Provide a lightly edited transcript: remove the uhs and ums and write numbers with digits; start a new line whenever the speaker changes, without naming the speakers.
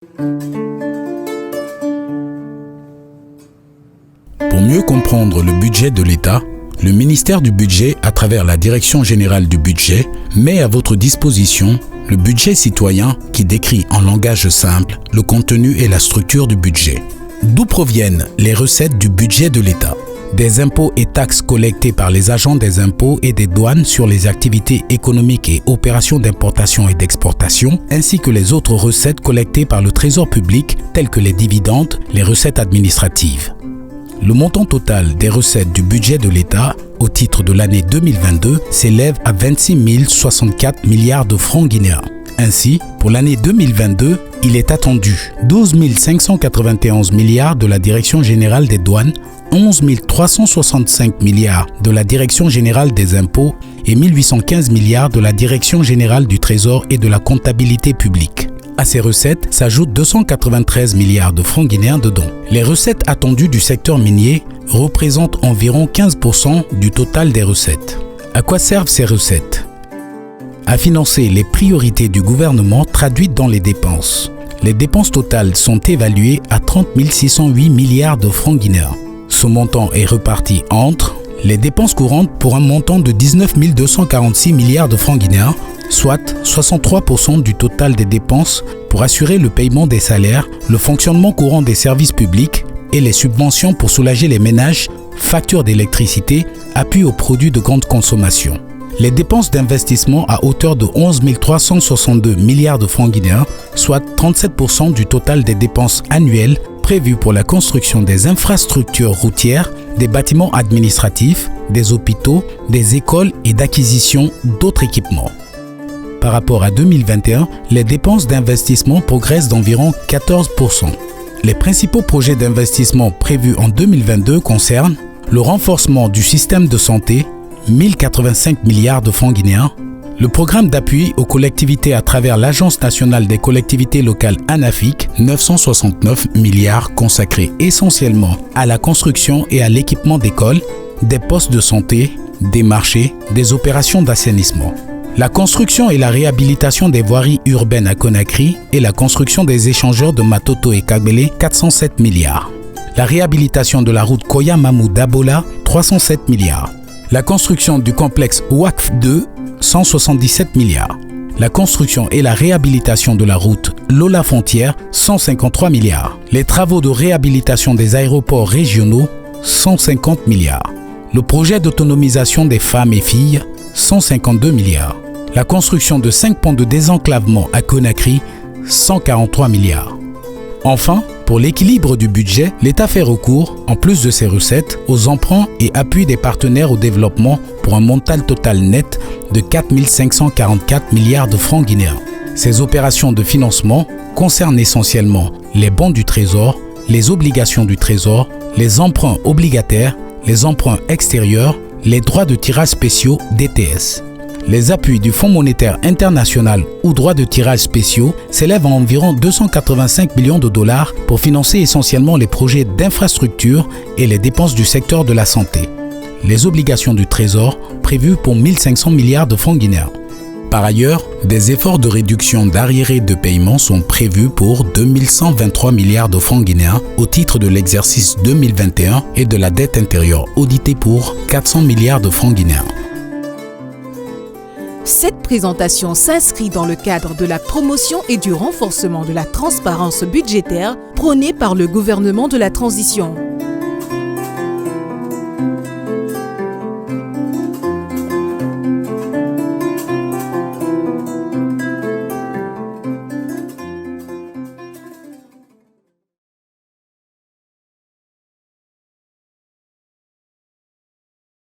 Pour mieux comprendre le budget de l'État, le ministère du Budget, à travers la Direction générale du budget, met à votre disposition le budget citoyen qui décrit en langage simple le contenu et la structure du budget. D'où proviennent les recettes du budget de l'État? Des impôts et taxes collectés par les agents des impôts et des douanes sur les activités économiques et opérations d'importation et d'exportation, ainsi que les autres recettes collectées par le Trésor public, telles que les dividendes, les recettes administratives. Le montant total des recettes du budget de l'État au titre de l'année 2022 s'élève à 26 064 milliards de francs guinéens. Ainsi, pour l'année 2022, il est attendu 12 591 milliards de la Direction générale des douanes, 11 365 milliards de la Direction générale des impôts et 1815 milliards de la Direction générale du Trésor et de la comptabilité publique. À ces recettes s'ajoutent 293 milliards de francs guinéens de dons. Les recettes attendues du secteur minier représentent environ 15% du total des recettes. À quoi servent ces recettes? À financer les priorités du gouvernement traduites dans les dépenses. Les dépenses totales sont évaluées à 30 608 milliards de francs guinéens. Ce montant est reparti entre les dépenses courantes pour un montant de 19 246 milliards de francs guinéens, soit 63% du total des dépenses pour assurer le paiement des salaires, le fonctionnement courant des services publics et les subventions pour soulager les ménages, factures d'électricité, appui aux produits de grande consommation. Les dépenses d'investissement à hauteur de 11 362 milliards de francs guinéens, soit 37% du total des dépenses annuelles prévues pour la construction des infrastructures routières, des bâtiments administratifs, des hôpitaux, des écoles et d'acquisition d'autres équipements. Par rapport à 2021, les dépenses d'investissement progressent d'environ 14%. Les principaux projets d'investissement prévus en 2022 concernent le renforcement du système de santé, 1085 milliards de francs guinéens, le programme d'appui aux collectivités à travers l'Agence nationale des collectivités locales ANAFIC, 969 milliards consacrés essentiellement à la construction et à l'équipement d'écoles, des postes de santé, des marchés, des opérations d'assainissement. La construction et la réhabilitation des voiries urbaines à Conakry et la construction des échangeurs de Matoto et Kagbele, 407 milliards. La réhabilitation de la route Koya-Mamou-Dabola, 307 milliards. La construction du complexe WACF 2, 177 milliards. La construction et la réhabilitation de la route Lola-Frontière, 153 milliards. Les travaux de réhabilitation des aéroports régionaux, 150 milliards. Le projet d'autonomisation des femmes et filles, 152 milliards. La construction de 5 ponts de désenclavement à Conakry, 143 milliards. Enfin, pour l'équilibre du budget, l'État fait recours, en plus de ses recettes, aux emprunts et appuis des partenaires au développement pour un montant total net de 4 544 milliards de francs guinéens. Ces opérations de financement concernent essentiellement les bons du Trésor, les obligations du Trésor, les emprunts obligataires, les emprunts extérieurs, les droits de tirage spéciaux DTS. Les appuis du Fonds monétaire international ou droits de tirage spéciaux s'élèvent à environ 285 millions de dollars pour financer essentiellement les projets d'infrastructure et les dépenses du secteur de la santé. Les obligations du Trésor prévues pour 1500 milliards de francs guinéens. Par ailleurs, des efforts de réduction d'arriérés de paiement sont prévus pour 2123 milliards de francs guinéens au titre de l'exercice 2021 et de la dette intérieure auditée pour 400 milliards de francs guinéens.
Cette présentation s'inscrit dans le cadre de la promotion et du renforcement de la transparence budgétaire prônée par le gouvernement de la transition.